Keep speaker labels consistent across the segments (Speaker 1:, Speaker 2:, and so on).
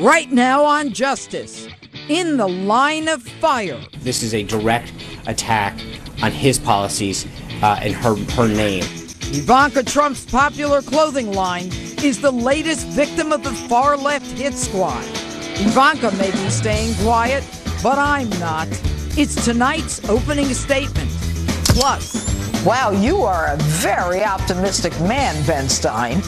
Speaker 1: Right now on Justice, in the line of fire.
Speaker 2: This is a direct attack on his policies and her name.
Speaker 1: Ivanka Trump's popular clothing line is the latest victim of the far-left hit squad. Ivanka may be staying quiet, but I'm not. It's tonight's opening statement. Plus,
Speaker 3: wow, you are a very optimistic man, Ben Stein.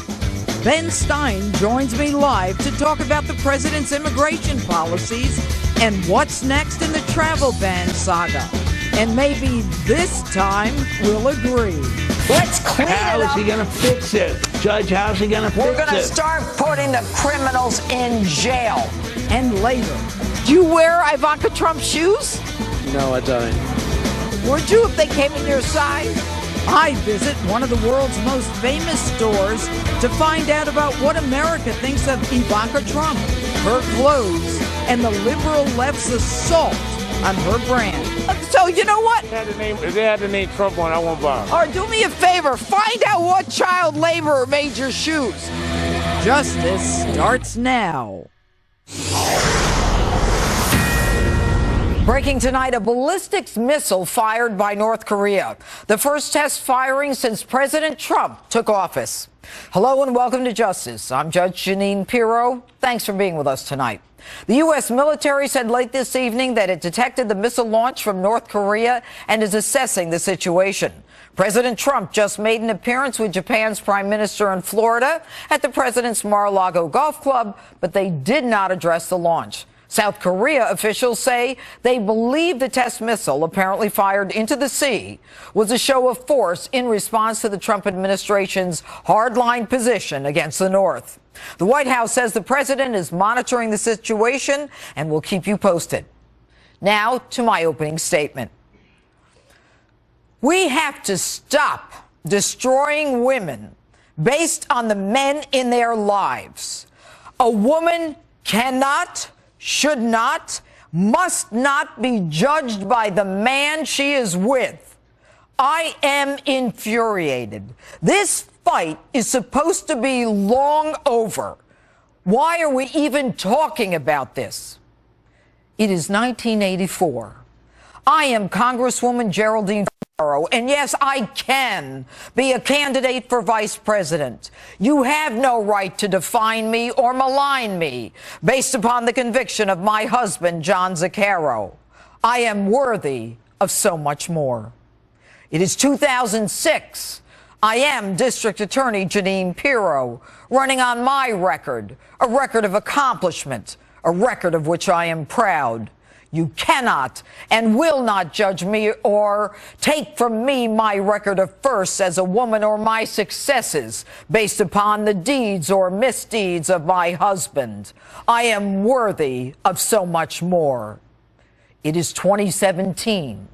Speaker 1: Ben Stein joins me live to talk about the president's immigration policies and what's next in the travel ban saga. And maybe this time we'll agree.
Speaker 3: Let's clean it up.
Speaker 4: How is he going to fix it? Judge, how's he going to fix it?
Speaker 3: We're going to start putting the criminals in jail.
Speaker 1: And later, do you wear Ivanka Trump shoes?
Speaker 4: No, I don't.
Speaker 1: Would you if they came in your size? I visit one of the world's most famous stores to find out about what America thinks of Ivanka Trump, her clothes, and the liberal left's assault on her brand. So you know what?
Speaker 5: If they had the name Trump on, I won't buy them.
Speaker 1: Or do me a favor, find out what child laborer made your shoes. Justice starts now.
Speaker 3: Breaking tonight, a ballistics missile fired by North Korea. The first test firing since President Trump took office. Hello and welcome to Justice. I'm Judge Jeanine Pirro. Thanks for being with us tonight. The U.S. military said late this evening that it detected the missile launch from North Korea and is assessing the situation. President Trump just made an appearance with Japan's prime minister in Florida at the president's Mar-a-Lago golf club, but they did not address the launch. South Korea officials say they believe the test missile, apparently fired into the sea, was a show of force in response to the Trump administration's hardline position against the North. The White House says the president is monitoring the situation and will keep you posted. Now to my opening statement. We have to stop destroying women based on the men in their lives. A woman cannot, should not, must not be judged by the man she is with. I am infuriated. This fight is supposed to be long over. Why are we even talking about this? It is 1984. I am Congresswoman Geraldine Ferraro, and yes, I can be a candidate for vice president. You have no right to define me or malign me based upon the conviction of my husband, John Zaccaro. I am worthy of so much more. It is 2006. I am District Attorney Jeanine Pirro, running on my record, a record of accomplishment, a record of which I am proud. You cannot and will not judge me or take from me my record of firsts as a woman or my successes based upon the deeds or misdeeds of my husband. I am worthy of so much more. It is 2017.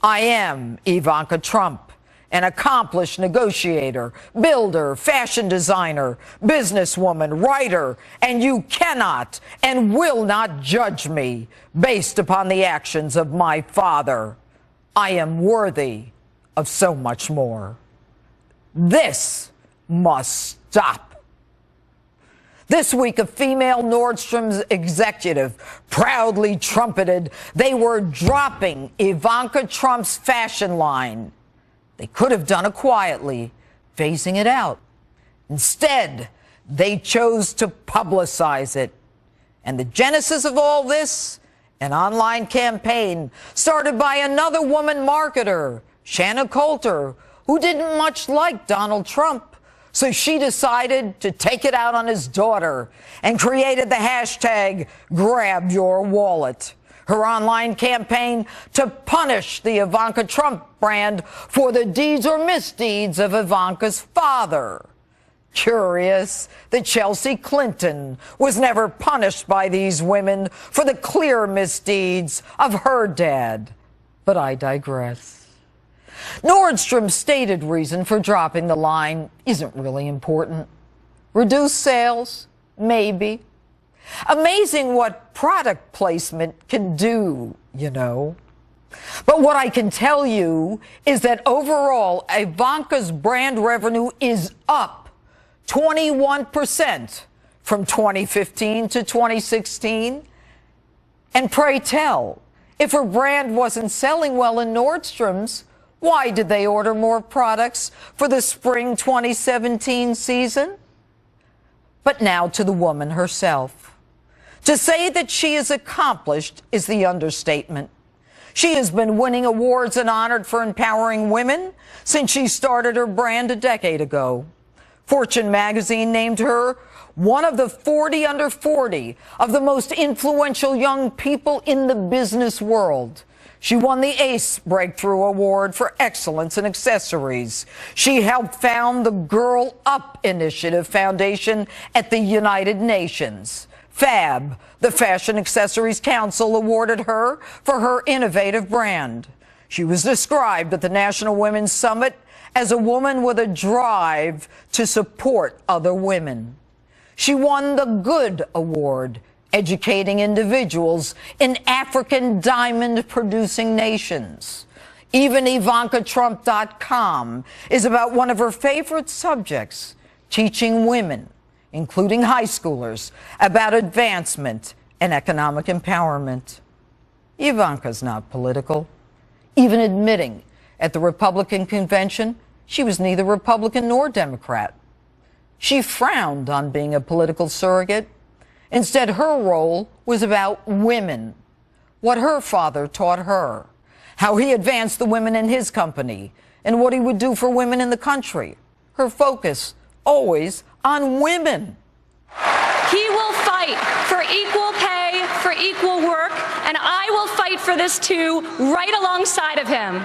Speaker 3: I am Ivanka Trump, an accomplished negotiator, builder, fashion designer, businesswoman, writer, and you cannot and will not judge me based upon the actions of my father. I am worthy of so much more. This must stop. This week, a female Nordstrom's executive proudly trumpeted they were dropping Ivanka Trump's fashion line. They could have done it quietly, phasing it out. Instead, they chose to publicize it. And the genesis of all this, an online campaign started by another woman marketer, Shanna Coulter, who didn't much like Donald Trump. So she decided to take it out on his daughter and created the hashtag #GrabYourWallet. Her online campaign to punish the Ivanka Trump brand for the deeds or misdeeds of Ivanka's father. Curious that Chelsea Clinton was never punished by these women for the clear misdeeds of her dad. But I digress. Nordstrom's stated reason for dropping the line isn't really important. Reduced sales? Maybe. Amazing what product placement can do, you know. But what I can tell you is that overall, Ivanka's brand revenue is up 21% from 2015 to 2016? And pray tell, if her brand wasn't selling well in Nordstrom's, why did they order more products for the spring 2017 season? But now to the woman herself. To say that she is accomplished is the understatement. She has been winning awards and honored for empowering women since she started her brand a decade ago. Fortune magazine named her one of the 40 under 40 of the most influential young people in the business world. She won the ACE Breakthrough Award for Excellence in Accessories. She helped found the Girl Up Initiative Foundation at the United Nations. FAB, the Fashion Accessories Council, awarded her for her innovative brand. She was described at the National Women's Summit as a woman with a drive to support other women. She won the Good Award, educating individuals in African diamond-producing nations. Even IvankaTrump.com is about one of her favorite subjects, teaching women, including high schoolers, about advancement and economic empowerment. Ivanka's not political, even admitting at the Republican convention she was neither Republican nor Democrat. She frowned on being a political surrogate. Instead, her role was about women, what her father taught her, how he advanced the women in his company, and what he would do for women in the country. Her focus always on women.
Speaker 6: He will fight for equal pay, for equal work, and I will fight for this too, right alongside of him.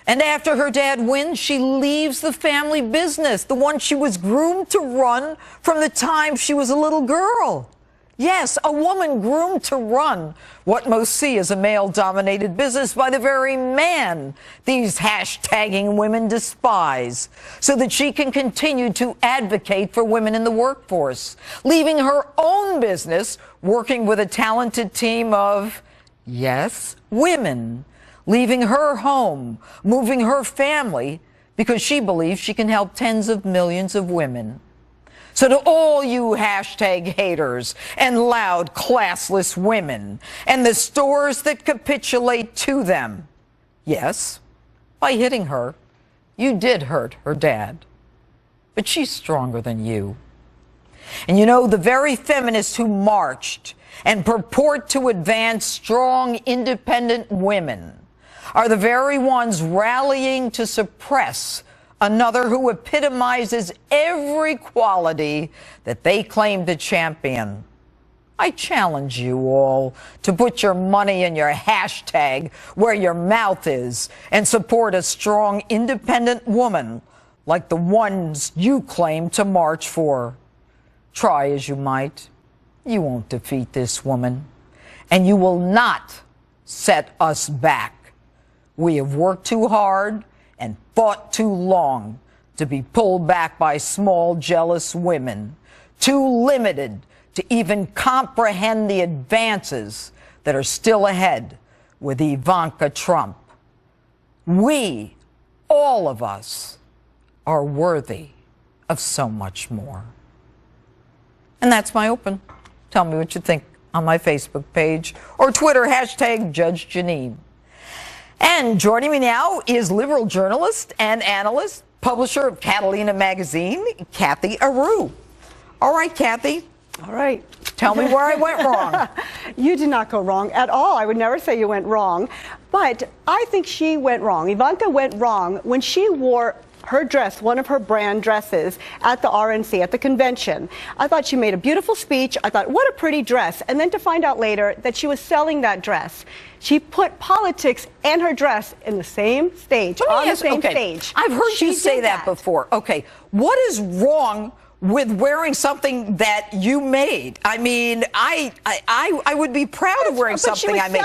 Speaker 3: And after her dad wins, she leaves the family business, the one she was groomed to run from the time she was a little girl. Yes, a woman groomed to run what most see as a male-dominated business by the very man these hashtagging women despise, so that she can continue to advocate for women in the workforce, leaving her own business, working with a talented team of, yes, women, leaving her home, moving her family, because she believes she can help tens of millions of women. So to all you hashtag haters and loud, classless women and the stores that capitulate to them, yes, by hitting her, you did hurt her dad. But she's stronger than you. And you know, the very feminists who marched and purport to advance strong, independent women are the very ones rallying to suppress another who epitomizes every quality that they claim to champion. I challenge you all to put your money and your hashtag where your mouth is and support a strong, independent woman like the ones you claim to march for. Try as you might, you won't defeat this woman, and you will not set us back. We have worked too hard and fought too long to be pulled back by small, jealous women, too limited to even comprehend the advances that are still ahead with Ivanka Trump. We, all of us, are worthy of so much more. And that's my open. Tell me what you think on my Facebook page or Twitter, hashtag Judge Jeanine. And joining me now is liberal journalist and analyst, publisher of Catalina Magazine, Kathy Aru. All right, Kathy.
Speaker 7: All right.
Speaker 3: Tell me where I went wrong.
Speaker 7: You did not go wrong at all. I would never say you went wrong. But I think she went wrong. Ivanka went wrong when she wore her dress, one of her brand dresses, at the RNC, at the convention. I thought she made a beautiful speech. I thought, what a pretty dress. And then to find out later that she was selling that dress. She put politics and her dress in the same stage, on the same stage.
Speaker 3: I've heard you say that before. Okay, what is wrong with wearing something that you made? I mean, I would be proud of wearing something I made.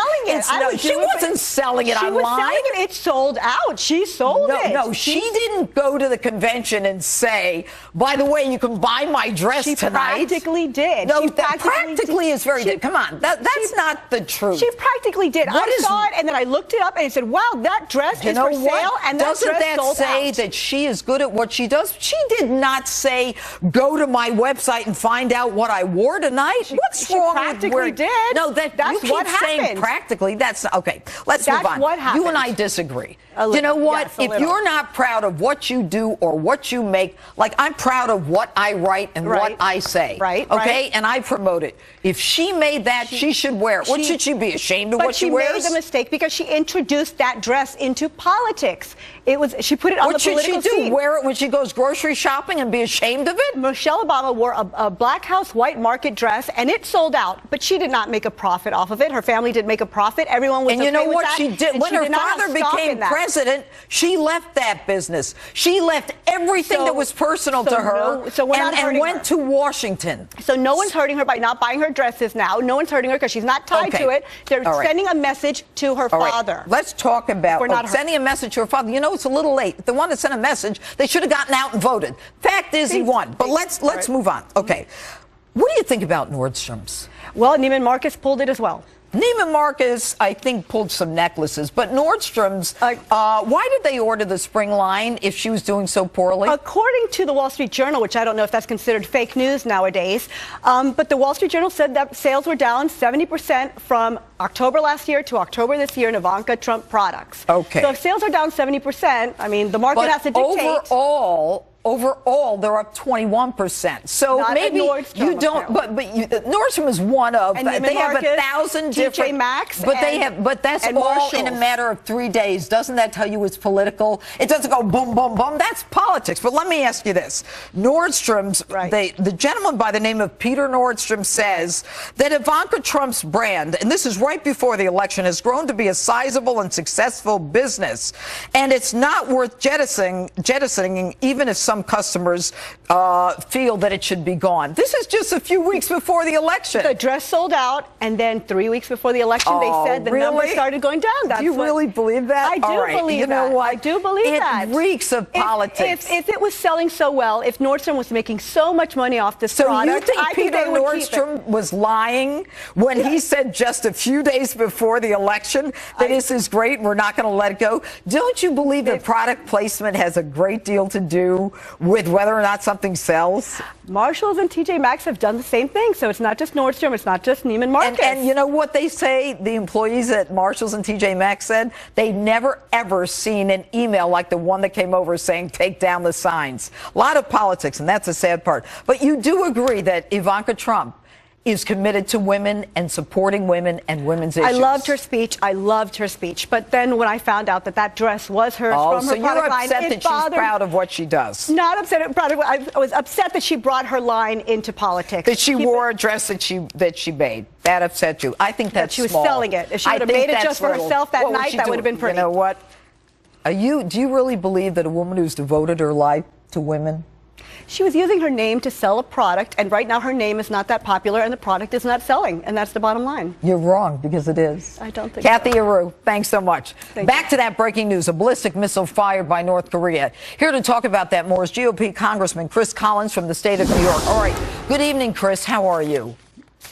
Speaker 3: She wasn't selling it online.
Speaker 7: She was selling it. It sold out. She sold it.
Speaker 3: No, she didn't go to the convention and say, by the way, you can buy my dress tonight.
Speaker 7: She practically did.
Speaker 3: No, practically is very good. Come on, that's not the truth.
Speaker 7: She practically did. I saw it, and then I looked it up, and I said, wow, that dress is for sale, and that dress sold out.
Speaker 3: Doesn't that say that she is good at what she does? She did not say, go to my website and find out what I wore tonight? What's wrong
Speaker 7: practically
Speaker 3: with wearing?
Speaker 7: did.
Speaker 3: No, that's you keep
Speaker 7: what
Speaker 3: saying
Speaker 7: happened.
Speaker 3: practically. That's okay. Let's move on.
Speaker 7: What happened.
Speaker 3: You and I disagree.
Speaker 7: You
Speaker 3: know what?
Speaker 7: Yes,
Speaker 3: if you're not proud of what you do or what you make, like I'm proud of what I write and what I say.
Speaker 7: Right.
Speaker 3: Okay.
Speaker 7: Right.
Speaker 3: And I promote it. If she made that, she should wear it. What should she be ashamed of what she wears?
Speaker 7: But she made the mistake because she introduced that dress into politics. She put it on the political scene.
Speaker 3: What should she do? Wear it when she goes grocery shopping and be ashamed of it?
Speaker 7: Michelle Obama wore a Black House white market dress, and it sold out. But she did not make a profit off of it. Her family didn't make a profit. Everyone was
Speaker 3: and you know what she did? When her
Speaker 7: not
Speaker 3: father became president, she left that business. She left everything that was personal to her and went to Washington.
Speaker 7: So no one's hurting her by not buying her dresses now. No one's hurting her because she's not tied to it. They're sending a message to her father.
Speaker 3: Let's talk about sending a message to her father. You know, it's a little late. If they wanted to send a message, they should have gotten out and voted. Fact is, he won. But let's move on. Okay. What do you think about Nordstrom's?
Speaker 7: Well, Neiman Marcus pulled it as well.
Speaker 3: Neiman Marcus, I think, pulled some necklaces, but Nordstrom's, why did they order the spring line if she was doing so poorly?
Speaker 7: According to the Wall Street Journal, which I don't know if that's considered fake news nowadays, but the Wall Street Journal said that sales were down 70% from October last year to October this year in Ivanka Trump products.
Speaker 3: Okay.
Speaker 7: So if sales are down 70%, I mean, the market has to dictate.
Speaker 3: Overall, they're up 21%. So
Speaker 7: Not
Speaker 3: maybe you don't.
Speaker 7: Apparently.
Speaker 3: But Nordstrom is one of.
Speaker 7: And
Speaker 3: they have
Speaker 7: Marcus,
Speaker 3: 1,000 different.
Speaker 7: TJ Maxx.
Speaker 3: But that's all
Speaker 7: Marshalls.
Speaker 3: in a matter of 3 days. Doesn't that tell you it's political? It doesn't go boom, boom, boom. That's politics. But let me ask you this: Nordstrom's. The gentleman by the name of Peter Nordstrom says that Ivanka Trump's brand, and this is right before the election, has grown to be a sizable and successful business, and it's not worth jettisoning even if some customers feel that it should be gone. This is just a few weeks before the election.
Speaker 7: The dress sold out, and then 3 weeks before the election, they said the numbers started going down.
Speaker 3: Do you really believe that?
Speaker 7: I do believe that.
Speaker 3: You know what?
Speaker 7: I do believe that.
Speaker 3: It reeks of politics.
Speaker 7: If it was selling so well, if Nordstrom was making so much money off this product,
Speaker 3: you think Peter Nordstrom was lying when he said just a few days before the election that this is great and we're not going to let it go? Don't you believe that product placement has a great deal to do with whether or not something sells?
Speaker 7: Marshalls and TJ Maxx have done the same thing, so it's not just Nordstrom, it's not just Neiman Marcus.
Speaker 3: And you know what they say, the employees at Marshalls and TJ Maxx said? They've never, ever seen an email like the one that came over saying, take down the signs. A lot of politics, and that's the sad part. But you do agree that Ivanka Trump is committed to women and supporting women and women's issues.
Speaker 7: I loved her speech. But then when I found out that dress was hers from her product line,
Speaker 3: so you're upset that she's proud of what she does?
Speaker 7: Not upset. I was upset that she brought her line into politics.
Speaker 3: That she wore a dress that she made. That upset you. I think that's
Speaker 7: small. She was selling it. If she would have made it just for herself that night, that would have been pretty.
Speaker 3: You know what? Do you really believe that a woman who's devoted her life to women?
Speaker 7: She was using her name to sell a product, and right now her name is not that popular, and the product is not selling, and that's the bottom line.
Speaker 3: You're wrong, because it is.
Speaker 7: I don't think
Speaker 3: Kathy
Speaker 7: so.
Speaker 3: Aru, thanks so much. Back to that breaking news, a ballistic missile fired by North Korea. Here to talk about that more is GOP Congressman Chris Collins from the state of New York. All right, good evening, Chris. How are you?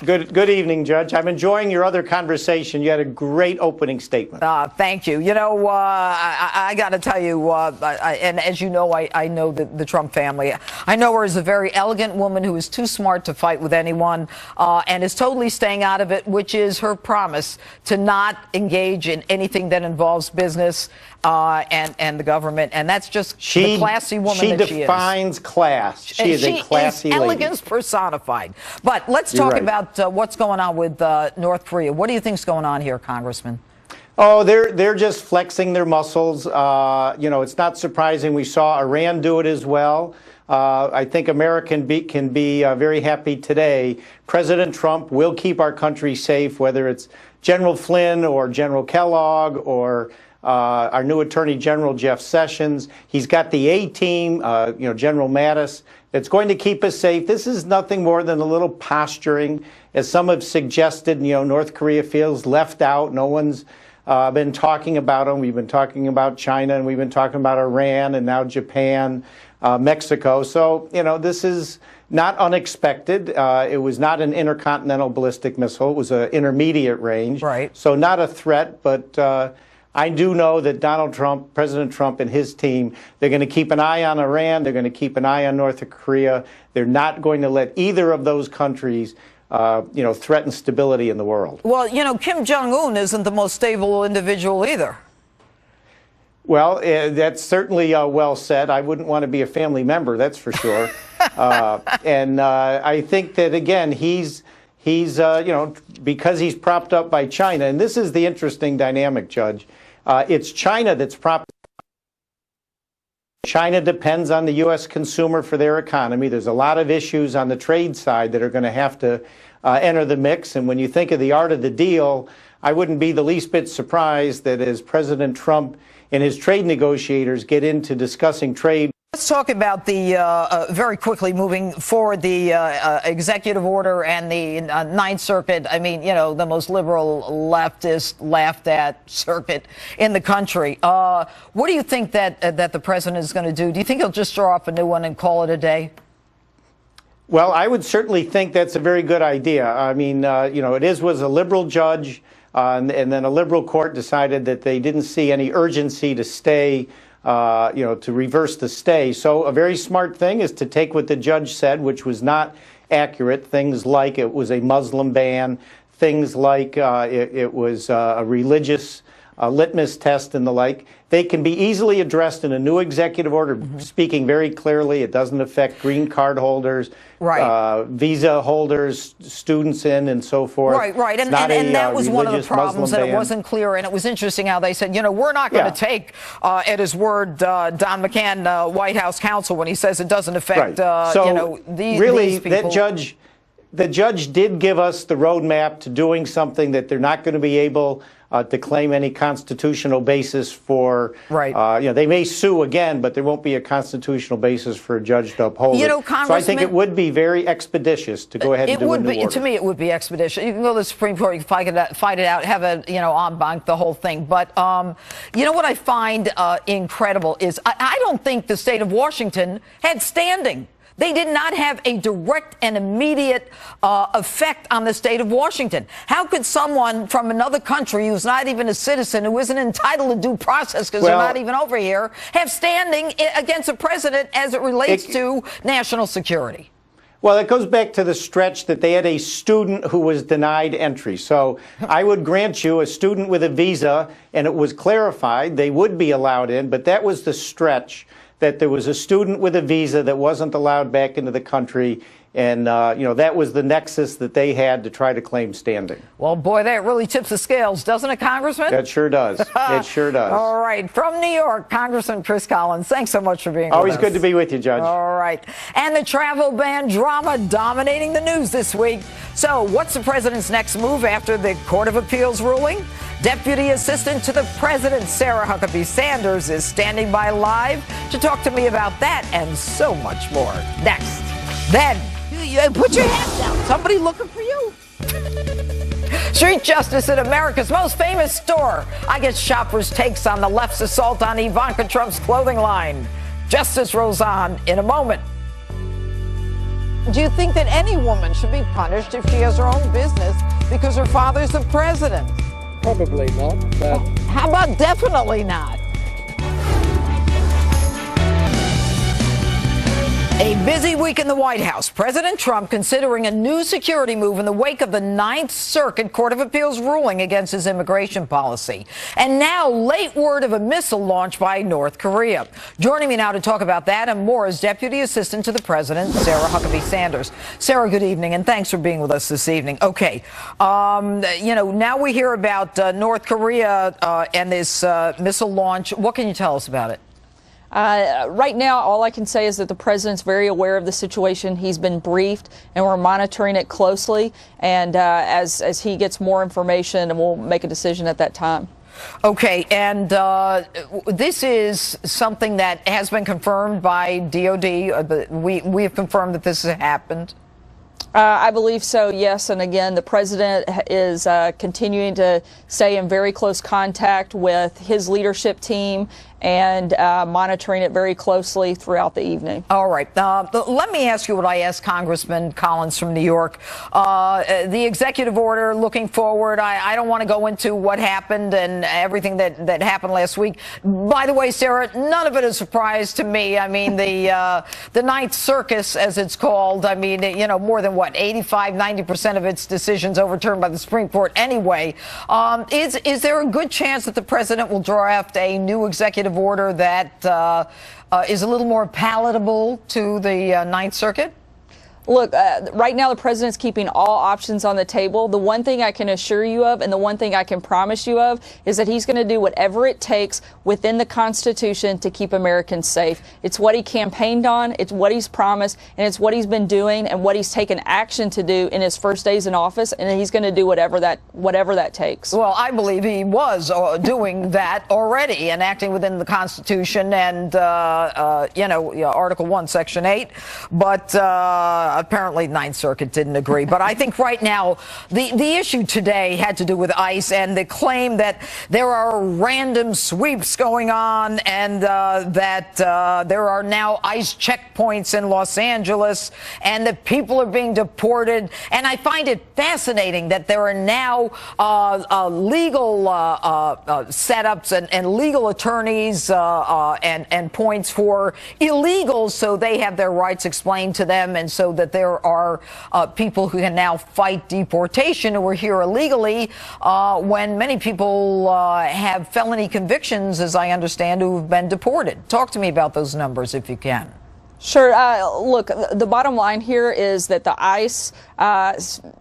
Speaker 8: Good evening, Judge. I'm enjoying your other conversation. You had a great opening statement.
Speaker 3: Thank you. You know, I got to tell you, and as you know, I know the Trump family. I know her as a very elegant woman who is too smart to fight with anyone and is totally staying out of it, which is her promise to not engage in anything that involves business and the government. And that's just the classy woman that she is.
Speaker 8: She defines class. She is a classy lady.
Speaker 3: Elegance personified. But let's talk about what's going on with North Korea. What do you think's going on here, Congressman?
Speaker 8: Oh, they're just flexing their muscles. You know, it's not surprising. We saw Iran do it as well. I think America can be very happy today. President Trump will keep our country safe, whether it's General Flynn or General Kellogg or our new Attorney General, Jeff Sessions. He's got the A-team, General Mattis, that's going to keep us safe. This is nothing more than a little posturing. As some have suggested, North Korea feels left out. No one's been talking about them. We've been talking about China, and we've been talking about Iran, and now Japan, Mexico. So, this is not unexpected. It was not an intercontinental ballistic missile. It was an intermediate range.
Speaker 3: Right.
Speaker 8: So not a threat, but I do know that Donald Trump, President Trump and his team, they're going to keep an eye on Iran. They're going to keep an eye on North Korea. They're not going to let either of those countries threaten stability in the world.
Speaker 3: Well, Kim Jong-un isn't the most stable individual either.
Speaker 8: Well, that's certainly well said. I wouldn't want to be a family member, that's for sure. And I think that, again, he's because he's propped up by China. And this is the interesting dynamic, Judge. It's China that's propped up. China depends on the U.S. consumer for their economy. There's a lot of issues on the trade side that are going to have to enter the mix. And when you think of the art of the deal, I wouldn't be the least bit surprised that as President Trump and his trade negotiators get into discussing trade.
Speaker 3: Let's talk about the, very quickly moving forward, the executive order and the Ninth Circuit. I mean, the most liberal leftist laughed at circuit in the country. What do you think that the president is going to do? Do you think he'll just draw up a new one and call it a day?
Speaker 8: Well, I would certainly think that's a very good idea. I mean, it was a liberal judge, and then a liberal court decided that they didn't see any urgency to stay. To reverse the stay. So a very smart thing is to take what the judge said, which was not accurate, things like it was a Muslim ban, things like it was a religious litmus test and the like. They can be easily addressed in a new executive order, speaking very clearly. It doesn't affect green card holders, visa holders, students in, and so forth.
Speaker 3: Right. And that was one of the problems, that it wasn't clear. And it was interesting how they said, we're not going to take at his word Don McCann, White House counsel, when he says it doesn't affect, these people. The judge did give us the roadmap to doing something that they're not going to be able to claim any constitutional basis for. They may sue again, but there won't be a constitutional basis for a judge to uphold it. So I think it would be very expedious to go ahead and do a new order. To me, it would be expeditious. You can go to the Supreme Court, you can fight it out, have a, en banc, the whole thing. But, what I find incredible is I don't think the state of Washington had standing. They did not have a direct and immediate effect on the state of Washington. How could someone from another country who's not even a citizen, who isn't entitled to due process because they're not even over here, have standing against a president as it relates to national security?
Speaker 8: Well, it goes back to the stretch that they had a student who was denied entry. So I would grant you a student with a visa, and it was clarified they would be allowed in, but that was the stretch, that there was a student with a visa that wasn't allowed back into the country. And, that was the nexus that they had to try to claim standing.
Speaker 3: Well, boy, that really tips the scales, doesn't it, Congressman?
Speaker 8: That sure does. It sure does.
Speaker 3: All right. From New York, Congressman Chris Collins, thanks so much for being with us.
Speaker 8: Always good to be with you, Judge.
Speaker 3: All right. And the travel ban drama dominating the news this week. So what's the president's next move after the Court of Appeals ruling? Deputy Assistant to the President, Sarah Huckabee Sanders, is standing by live to talk to me about that and so much more. Next. Then, put your hands down. Somebody looking for you. Street Justice at America's most famous store. I get shoppers' takes on the left's assault on Ivanka Trump's clothing line. Justice rolls on in a moment. Do you think that any woman should be punished if she has her own business because her father's the president?
Speaker 9: Probably not. But
Speaker 3: how about definitely not? A busy week in the White House. President Trump considering a new security move in the wake of the Ninth Circuit Court of Appeals ruling against his immigration policy. And now late word of a missile launch by North Korea. Joining me now to talk about that and more is Deputy Assistant to the President, Sarah Huckabee Sanders. Sarah, good evening, and thanks for being with us this evening. Okay, now we hear about North Korea and this missile launch. What can you tell us about it?
Speaker 10: Right now, all I can say is that the president's very aware of the situation. He's been briefed, and we're monitoring it closely. And as he gets more information, we'll make a decision at that time.
Speaker 3: Okay, and this is something that has been confirmed by DOD. We have confirmed that this has happened.
Speaker 10: I believe so, yes. And again, the president is continuing to stay in very close contact with his leadership team and monitoring it very closely throughout the evening.
Speaker 3: All right. Let me ask you what I asked Congressman Collins from New York. The executive order, looking forward, I don't want to go into what happened and everything that happened last week. By the way, Sarah, none of it is a surprise to me. I mean, the Ninth Circus, as it's called, I mean, you know, more than what, 85-90% of its decisions overturned by the Supreme Court anyway. Is there a good chance that the president will draft a new executive order that is a little more palatable to the Ninth Circuit?
Speaker 10: Look, right now the president's keeping all options on the table. The one thing I can assure you of and the one thing I can promise you of is that he's going to do whatever it takes within the Constitution to keep Americans safe. It's what he campaigned on, it's what he's promised, and it's what he's been doing and what he's taken action to do in his first days in office, and he's going to do whatever that takes.
Speaker 3: Well, I believe he was doing that already and acting within the Constitution and, Article 1, Section 8. But apparently Ninth Circuit didn't agree. But I think right now the issue today had to do with ICE and the claim that there are random sweeps going on and that there are now ICE checkpoints in Los Angeles and that people are being deported. And I find it fascinating that there are now legal setups and legal attorneys and points for illegals so they have their rights explained to them and so that there are people who can now fight deportation who are here illegally when many people have felony convictions, as I understand, who have been deported. Talk to me about those numbers if you can.
Speaker 10: Sure. Look, the bottom line here is that the ICE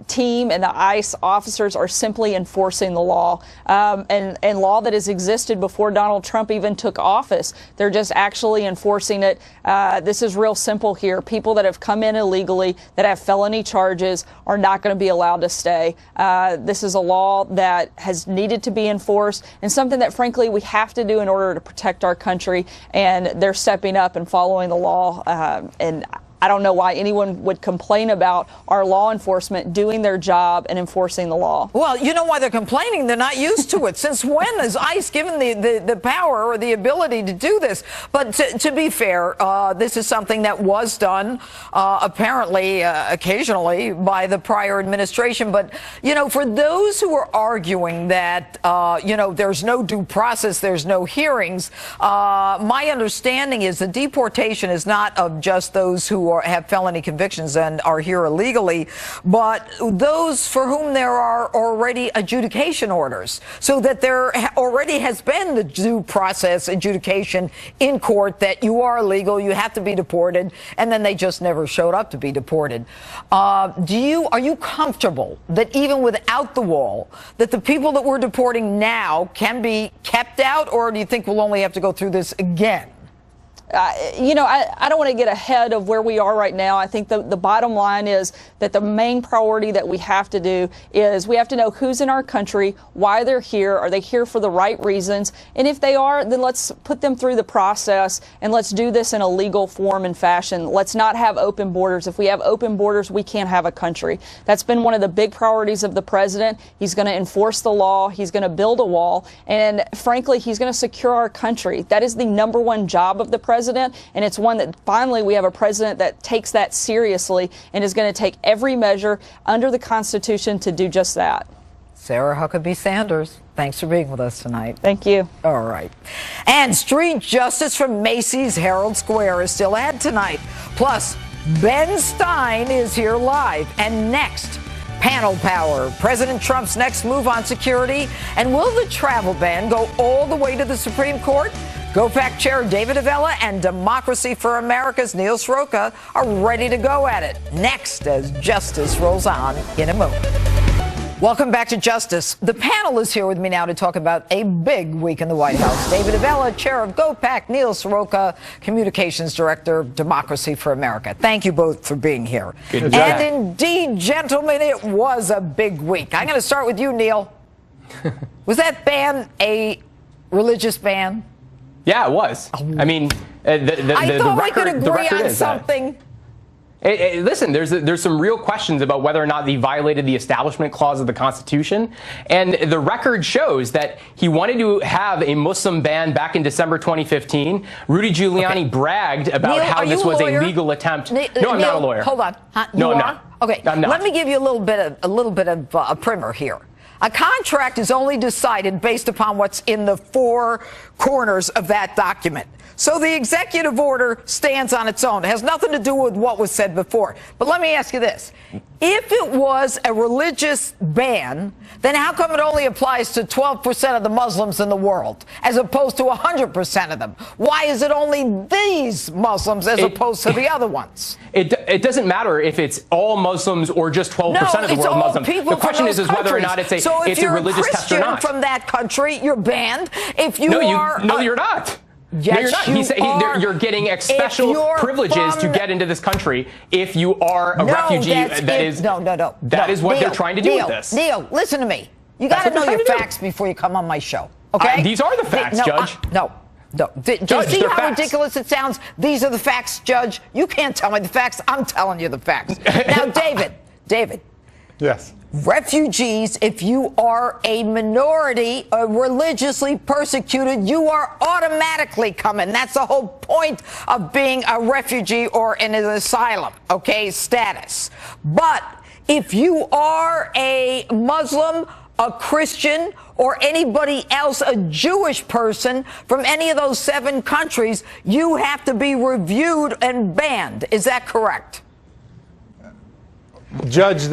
Speaker 10: team and the ICE officers are simply enforcing the law and law that has existed before Donald Trump even took office. They're just actually enforcing it. This is real simple here. People that have come in illegally, that have felony charges, are not going to be allowed to stay. This is a law that has needed to be enforced and something that, frankly, we have to do in order to protect our country. And they're stepping up and following the law. And I don't know why anyone would complain about our law enforcement doing their job and enforcing the law.
Speaker 3: Well, you know why they're complaining? They're not used to it. Since when is ICE given the power or the ability to do this? But to be fair, this is something that was done apparently occasionally by the prior administration. But, you know, for those who are arguing that, there's no due process, there's no hearings, my understanding is the deportation is not of just those who have felony convictions and are here illegally, but those for whom there are already adjudication orders, so that there already has been the due process adjudication in court that you are illegal, you have to be deported, and then they just never showed up to be deported. Are you comfortable that even without the wall, that the people that we're deporting now can be kept out, or do you think we'll only have to go through this again?
Speaker 10: I don't want to get ahead of where we are right now. I think the bottom line is that the main priority that we have to do is we have to know who's in our country, why they're here, are they here for the right reasons, and if they are, then let's put them through the process and let's do this in a legal form and fashion. Let's not have open borders. If we have open borders, we can't have a country. That's been one of the big priorities of the president. He's going to enforce the law. He's going to build a wall. And frankly, he's going to secure our country. That is the number one job of the president. And it's one that finally we have a president that takes that seriously and is going to take every measure under the Constitution to do just that.
Speaker 3: Sarah Huckabee Sanders, thanks for being with us tonight.
Speaker 10: Thank you.
Speaker 3: All right. And street justice from Macy's Herald Square is still ahead tonight. Plus, Ben Stein is here live. And next, panel power. President Trump's next move on security. And will the travel ban go all the way to the Supreme Court? GOPAC Chair David Avella and Democracy for America's Neil Sroka are ready to go at it. Next, as Justice rolls on in a moment. Welcome back to Justice. The panel is here with me now to talk about a big week in the White House. David Avella, Chair of GOPAC, Neil Sroka, Communications Director, Democracy for America. Thank you both for being here.
Speaker 2: Good job.
Speaker 3: And indeed, gentlemen, it was a big week. I'm going to start with you, Neil. Was that ban a religious ban?
Speaker 11: Yeah, it was. I mean,
Speaker 3: I thought we could agree on something.
Speaker 11: Listen, there's some real questions about whether or not he violated the Establishment Clause of the Constitution. And the record shows that he wanted to have a Muslim ban back in December 2015. Rudy Giuliani bragged about how this was a legal attempt. No, I'm not a lawyer.
Speaker 3: Hold on.
Speaker 11: No, I'm not.
Speaker 3: Okay,
Speaker 11: I'm not.
Speaker 3: Let me give you a little bit of a primer here. A contract is only decided based upon what's in the four corners of that document. So the executive order stands on its own. It has nothing to do with what was said before. But let me ask you this. If it was a religious ban, then how come it only applies to 12% of the Muslims in the world as opposed to 100% of them? Why is it only these Muslims as opposed to the other ones?
Speaker 11: It doesn't matter if it's all Muslims or just 12% of the world Muslims. The question is whether or not it's a religious test or not.
Speaker 3: So if you're a Christian from that country, you're banned. If you are...
Speaker 11: No, you're not.
Speaker 3: Yes,
Speaker 11: no, you're not. You're getting special privileges to get into this country if you are a refugee. That is what they're trying to do with this.
Speaker 3: Neil, listen to me. You got to know your facts before you come on my show. Okay?
Speaker 11: These are the facts, Judge.
Speaker 3: No. Do you see how ridiculous it sounds? These are the facts, Judge. You can't tell me the facts. I'm telling you the facts. Now, David.
Speaker 12: Yes.
Speaker 3: Refugees, if you are a minority or religiously persecuted, you are automatically coming. That's the whole point of being a refugee or in an asylum, okay, status. But if you are a Muslim, a Christian, or anybody else, a Jewish person from any of those 7 countries, you have to be reviewed and banned. Is that correct?
Speaker 12: Judge,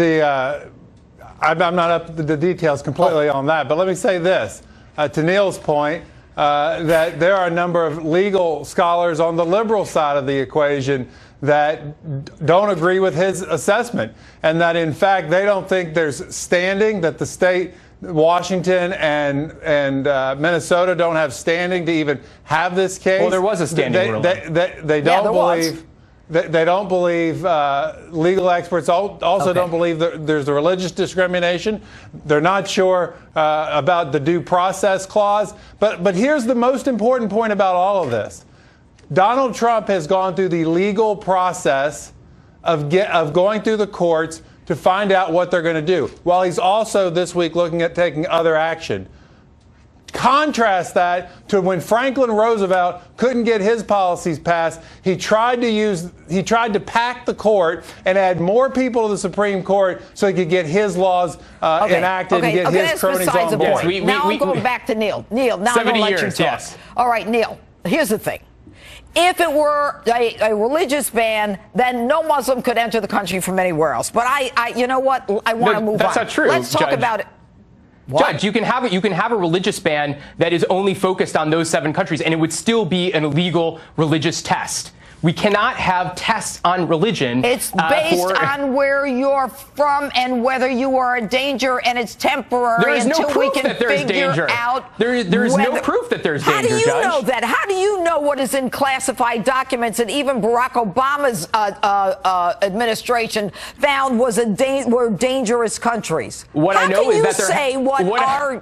Speaker 12: I'm not up to the details completely on that, but let me say this. To Neil's point, that there are a number of legal scholars on the liberal side of the equation that don't agree with his assessment, and that, in fact, they don't think there's standing, that the state, Washington and Minnesota don't have standing to even have this case.
Speaker 11: Well, there was a standing ruling.
Speaker 12: They don't believe... They don't believe, legal experts also don't believe that there's a religious discrimination. They're not sure about the due process clause. But here's the most important point about all of this. Donald Trump has gone through the legal process of going through the courts to find out what they're going to do, while he's also this week looking at taking other action. Contrast that to when Franklin Roosevelt couldn't get his policies passed. He tried to pack the court and add more people to the Supreme Court so he could get his laws enacted and get his cronies on board.
Speaker 3: Now I'm going back to Neil. Neil, now I'm going to let you talk.
Speaker 11: Yes.
Speaker 3: All right, Neil, here's the thing. If it were a religious ban, then no Muslim could enter the country from anywhere else. But you know what? I want to move on.
Speaker 11: That's not true.
Speaker 3: Let's talk about it. What?
Speaker 11: Judge, you can have a religious ban that is only focused on those 7 countries, and it would still be an illegal religious test. We cannot have tests on religion.
Speaker 3: It's based on where you're from and whether you are a danger, and it's temporary.
Speaker 11: There is no proof that there's danger. There is no proof that there's danger, Judge.
Speaker 3: How do you know that? How do you know what is in classified documents that even Barack Obama's administration found were dangerous countries?
Speaker 11: What I know is that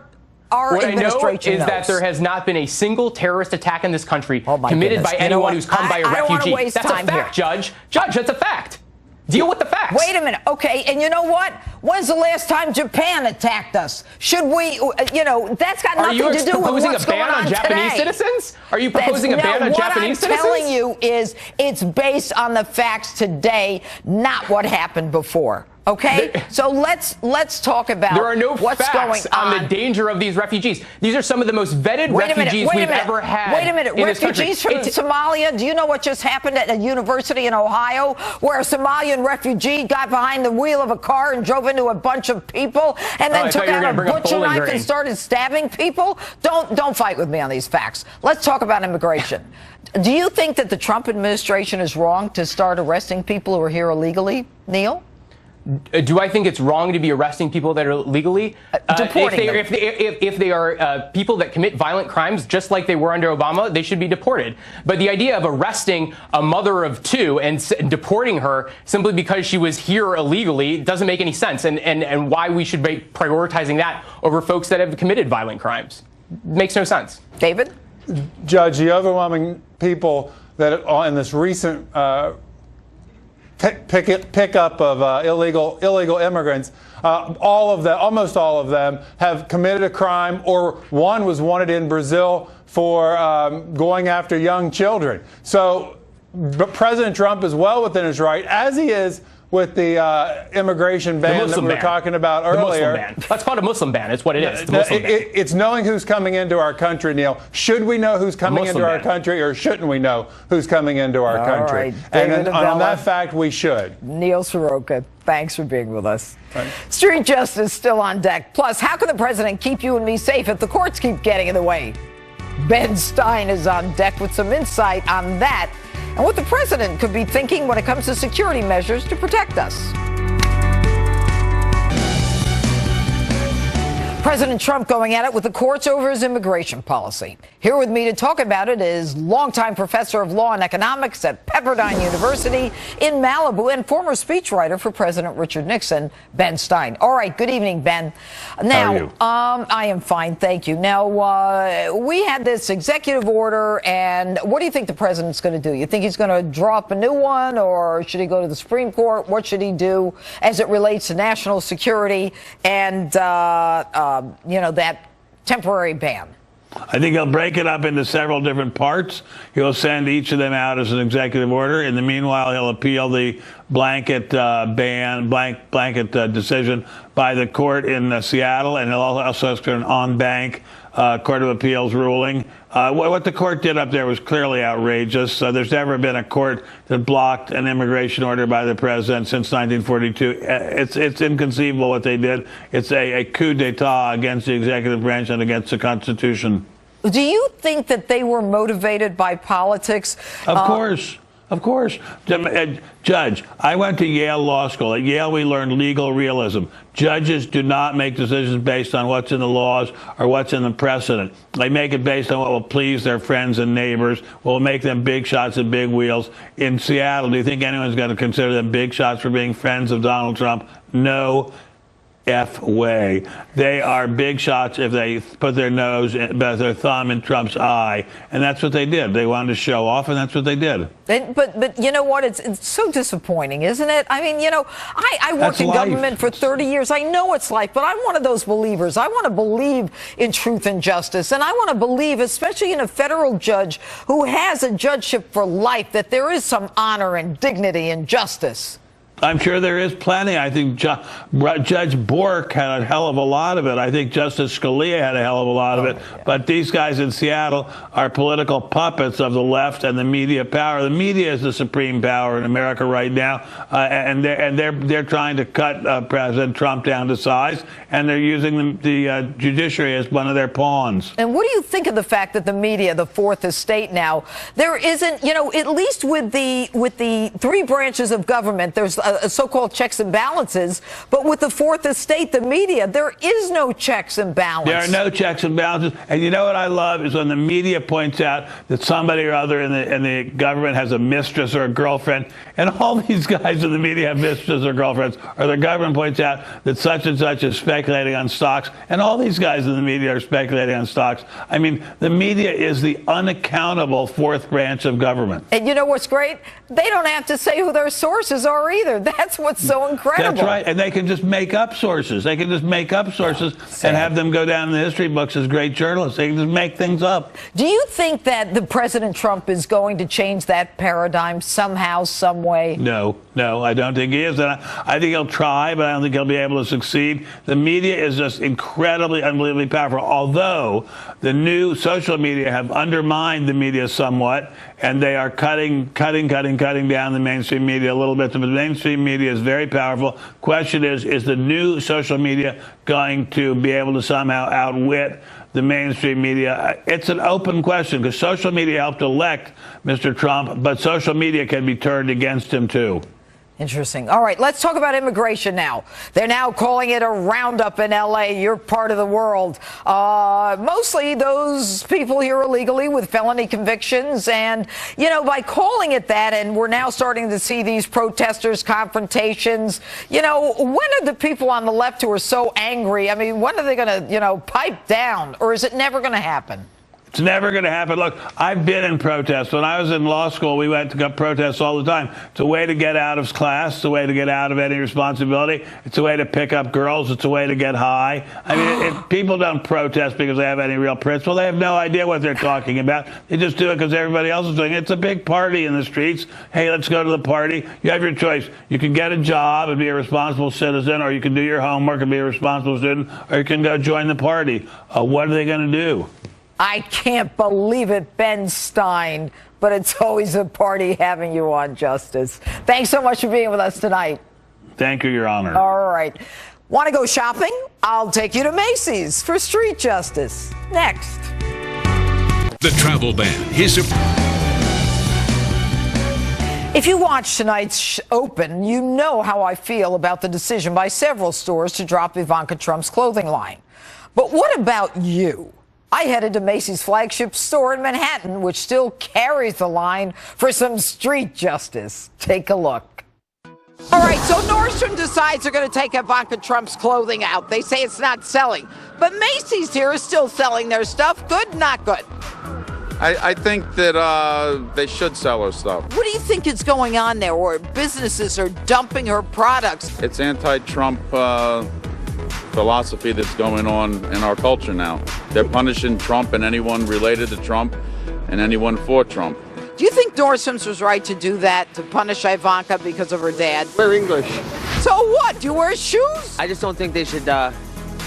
Speaker 3: What I know is
Speaker 11: that there has not been a single terrorist attack in this country committed by anyone who's come by a refugee. That's a fact, Judge. Judge, that's a fact. Deal with the facts.
Speaker 3: Wait a minute. Okay, and you know what? When's the last time Japan attacked us? Should we, that's got nothing to do with what's going on today.
Speaker 11: Are you proposing a ban on Japanese citizens? Are you proposing a ban on Japanese citizens?
Speaker 3: What I'm telling you is it's based on the facts today, not what happened before. Okay, so let's talk about what's going
Speaker 11: on the danger of these refugees. These are some of the most vetted refugees we've ever had.
Speaker 3: Wait a minute, refugees from Somalia. Do you know what just happened at a university in Ohio, where a Somalian refugee got behind the wheel of a car and drove into a bunch of people, and then took out a butcher knife and started stabbing people? Don't fight with me on these facts. Let's talk about immigration. Do you think that the Trump administration is wrong to start arresting people who are here illegally, Neil?
Speaker 11: Do I think it's wrong to be arresting people that are legally?
Speaker 3: Deporting them.
Speaker 11: If they are people that commit violent crimes, just like they were under Obama, they should be deported. But the idea of arresting a mother of 2 and deporting her simply because she was here illegally doesn't make any sense. And why we should be prioritizing that over folks that have committed violent crimes makes no sense.
Speaker 3: David?
Speaker 12: Judge, the overwhelming people that in this recent pickup of illegal immigrants, almost all of them have committed a crime, or one was wanted in Brazil for going after young children. So President Trump is well within his right, as he is with the immigration ban that we were talking about earlier.
Speaker 11: The Muslim ban. Let's call it a Muslim ban. It's what it is. The Muslim ban.
Speaker 12: It's knowing who's coming into our country, Neil. Should we know who's coming into our country, or shouldn't we know who's coming into our country?
Speaker 3: Right.
Speaker 12: And on that fact, we should.
Speaker 3: Neil Soroka, thanks for being with us. Right. Street Justice still on deck. Plus, how can the president keep you and me safe if the courts keep getting in the way? Ben Stein is on deck with some insight on that and what the president could be thinking when it comes to security measures to protect us. President Trump going at it with the courts over his immigration policy. Here with me to talk about it is longtime professor of law and economics at Pepperdine University in Malibu and former speechwriter for President Richard Nixon, Ben Stein. All right, good evening, Ben. Now,
Speaker 4: how are you?
Speaker 3: I am fine, thank you. Now, we had this executive order, and what do you think the president's going to do? You think he's going to drop a new one, or should he go to the Supreme Court? What should he do as it relates to national security and that temporary ban?
Speaker 4: I think he'll break it up into several different parts. He'll send each of them out as an executive order. In the meanwhile, he'll appeal the blanket decision by the court in Seattle, and he'll also ask for an en-banc Court of Appeals ruling. What the court did up there was clearly outrageous. There's never been a court that blocked an immigration order by the president since 1942. It's inconceivable what they did. It's a coup d'etat against the executive branch and against the Constitution.
Speaker 3: Do you think that they were motivated by politics?
Speaker 4: Of course. Of course. Judge, I went to Yale Law School. At Yale, we learned legal realism. Judges do not make decisions based on what's in the laws or what's in the precedent. They make it based on what will please their friends and neighbors, what will make them big shots and big wheels. In Seattle, do you think anyone's going to consider them big shots for being friends of Donald Trump? No F way. They are big shots if they put their their thumb in Trump's eye, and that's what they did. They wanted to show off, and that's what they did.
Speaker 3: But you know what? It's so disappointing, isn't it? I mean, I worked in government for 30 years. I know it's life, but I'm one of those believers. I want to believe in truth and justice, and I want to believe, especially in a federal judge who has a judgeship for life, that there is some honor and dignity and justice.
Speaker 4: I'm sure there is plenty. I think Judge Bork had a hell of a lot of it. I think Justice Scalia had a hell of a lot of it. Yeah. But these guys in Seattle are political puppets of the left and the media power. The media is the supreme power in America right now, and they're trying to cut President Trump down to size, and they're using the judiciary as one of their pawns.
Speaker 3: And what do you think of the fact that the media, the fourth estate now, there isn't, at least with the three branches of government, there's so-called checks and balances, but with the fourth estate, the media, there is no checks and balances.
Speaker 4: There are no checks and balances. And you know what I love is when the media points out that somebody or other in the government has a mistress or a girlfriend, and all these guys in the media have mistresses or girlfriends, or the government points out that such and such is speculating on stocks, and all these guys in the media are speculating on stocks. I mean, the media is the unaccountable fourth branch of government.
Speaker 3: And you know what's great? They don't have to say who their sources are either. That's what's so incredible.
Speaker 4: That's right. And they can just make up sources. They can just make up sources and have them go down in the history books as great journalists. They can just make things up.
Speaker 3: Do you think that the President Trump is going to change that paradigm somehow, some way?
Speaker 4: No, I don't think he is. And I think he'll try, but I don't think he'll be able to succeed. The media is just incredibly, unbelievably powerful, although the new social media have undermined the media somewhat, and they are cutting down the mainstream media a little bit. The mainstream media is very powerful. Question is the new social media going to be able to somehow outwit the mainstream media? It's an open question, because social media helped elect Mr. Trump, but social media can be turned against him too.
Speaker 3: Interesting. All right, let's talk about immigration now. They're now calling it a roundup in L.A., your part of the world. Mostly those people here illegally with felony convictions. And, by calling it that, and we're now starting to see these protesters, confrontations, when are the people on the left who are so angry, when are they going to, pipe down? Or is it never going to happen?
Speaker 4: It's never going to happen. Look, I've been in protests. When I was in law school, we went to protests all the time. It's a way to get out of class. It's a way to get out of any responsibility. It's a way to pick up girls. It's a way to get high. I mean, people don't protest because they have any real principle. They have no idea what they're talking about. They just do it because everybody else is doing it. It's a big party in the streets. Hey, let's go to the party. You have your choice. You can get a job and be a responsible citizen, or you can do your homework and be a responsible student, or you can go join the party. What are they going to do?
Speaker 3: I can't believe it, Ben Stein, but it's always a party having you on, Justice. Thanks so much for being with us tonight.
Speaker 4: Thank you, Your Honor.
Speaker 3: All right. Want to go shopping? I'll take you to Macy's for street justice. Next.
Speaker 13: The travel ban is
Speaker 3: If you watch tonight's Open, you know how I feel about the decision by several stores to drop Ivanka Trump's clothing line. But what about you? I headed to Macy's flagship store in Manhattan, which still carries the line, for some street justice. Take a look. All right, so Nordstrom decides they're going to take Ivanka Trump's clothing out. They say it's not selling. But Macy's here is still selling their stuff. Good, not good?
Speaker 14: I think that they should sell her stuff.
Speaker 3: What do you think is going on there, where businesses are dumping her products?
Speaker 14: It's anti-Trump philosophy that's going on in our culture now. They're punishing Trump and anyone related to Trump and anyone for Trump.
Speaker 3: Do you think Nordstrom's was right to do that, to punish Ivanka because of her dad?
Speaker 15: We're English.
Speaker 3: So what? Do you wear shoes?
Speaker 15: I just don't think they should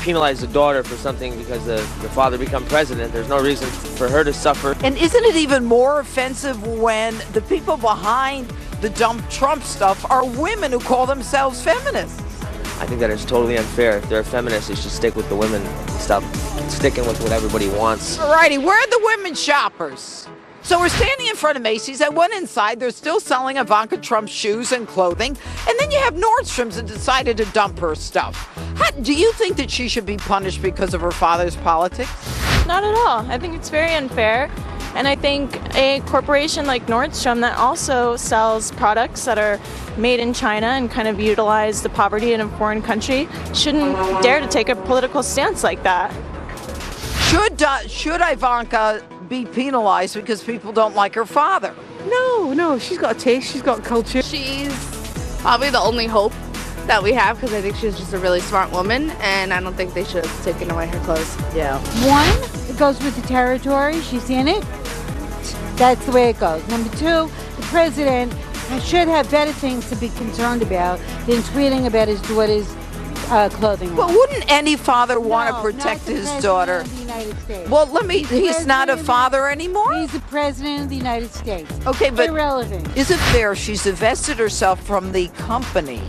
Speaker 15: penalize the daughter for something because the father become president. There's no reason for her to suffer.
Speaker 3: And isn't it even more offensive when the people behind the dump Trump stuff are women who call themselves feminists?
Speaker 15: I think that is totally unfair. If they're a feminist, they should stick with the women and stop sticking with what everybody wants.
Speaker 3: All righty, where are the women shoppers? So we're standing in front of Macy's. I went inside. They're still selling Ivanka Trump's shoes and clothing. And then you have Nordstrom's that decided to dump her stuff. Do you think that she should be punished because of her father's politics?
Speaker 16: Not at all. I think it's very unfair. And I think a corporation like Nordstrom that also sells products that are made in China and kind of utilize the poverty in a foreign country shouldn't dare to take a political stance like that.
Speaker 3: Should Ivanka be penalized because people don't like her father?
Speaker 17: No, she's got a taste, she's got culture.
Speaker 18: She's probably the only hope that we have because I think she's just a really smart woman and I don't think they should have taken away her clothes.
Speaker 3: Yeah.
Speaker 19: One, it goes with the territory, she's in it. That's the way it goes. Number two, the president should have better things to be concerned about than tweeting about his daughter's clothing.
Speaker 3: But wouldn't any father want to protect his daughter?
Speaker 19: Of the United States.
Speaker 3: Well, he's not a father anymore?
Speaker 19: He's the president of the United States.
Speaker 3: Okay, but
Speaker 19: irrelevant.
Speaker 3: Is it fair? She's divested herself from the company,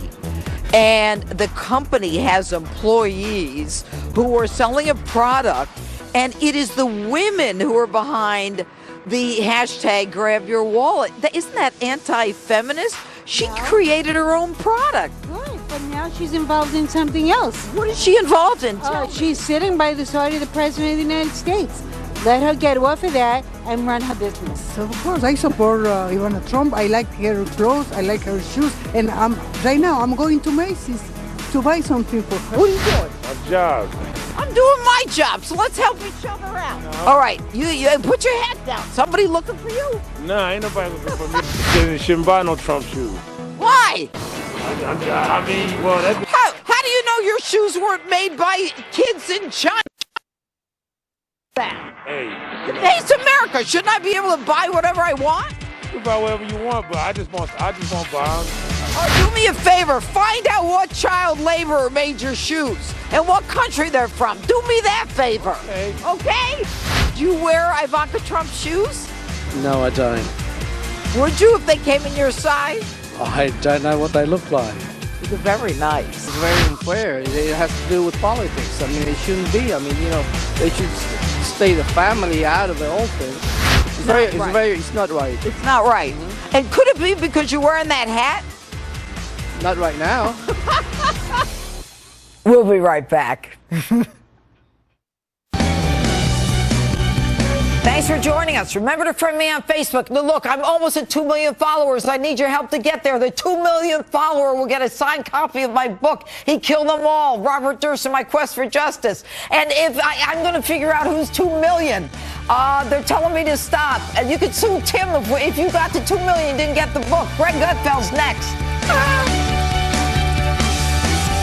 Speaker 3: and the company has employees who are selling a product, and it is the women who are behind the hashtag grab your wallet. Isn't that anti-feminist? She created her own product.
Speaker 19: Right, but now she's involved in something else.
Speaker 3: What is she involved in?
Speaker 19: She's sitting by the side of the president of the United States. Let her get off of that and run her business.
Speaker 20: So of course, I support Ivana Trump. I like her clothes. I like her shoes. And right now, I'm going to Macy's to buy something for her. What are you doing?
Speaker 5: My job.
Speaker 3: I'm doing my job, so let's help each other out. No. All right, you put your hat down. Somebody looking for you?
Speaker 5: Nah, ain't nobody looking for me. They shouldn't buy no Trump shoes.
Speaker 3: Why?
Speaker 5: I mean, well, that's...
Speaker 3: How do you know your shoes weren't made by kids in China?
Speaker 5: Hey,
Speaker 3: it's America. Shouldn't I be able to buy whatever I want?
Speaker 5: You can buy whatever you want, but I just want to buy them.
Speaker 3: Oh, do me a favor. Find out what child laborer made your shoes and what country they're from. Do me that favor. Okay? Do you wear Ivanka Trump shoes?
Speaker 9: No, I don't.
Speaker 3: Would you if they came in your size?
Speaker 9: I don't know what they look like.
Speaker 3: They're very nice.
Speaker 9: It's very unfair. It has to do with politics. I mean, it shouldn't be. I mean, they should stay the family out of the whole thing. It's not right.
Speaker 3: It's not right. Mm-hmm. And could it be because you're wearing that hat?
Speaker 9: Not right now.
Speaker 3: We'll be right back. Thanks for joining us. Remember to friend me on Facebook. Now, look, I'm almost at 2 million followers. I need your help to get there. The 2 million follower will get a signed copy of my book, He Killed Them All, Robert Durst and My Quest for Justice. And if I'm going to figure out who's 2 million. They're telling me to stop. And you could sue Tim if you got to $2 million and didn't get the book. Greg Gutfeld's next.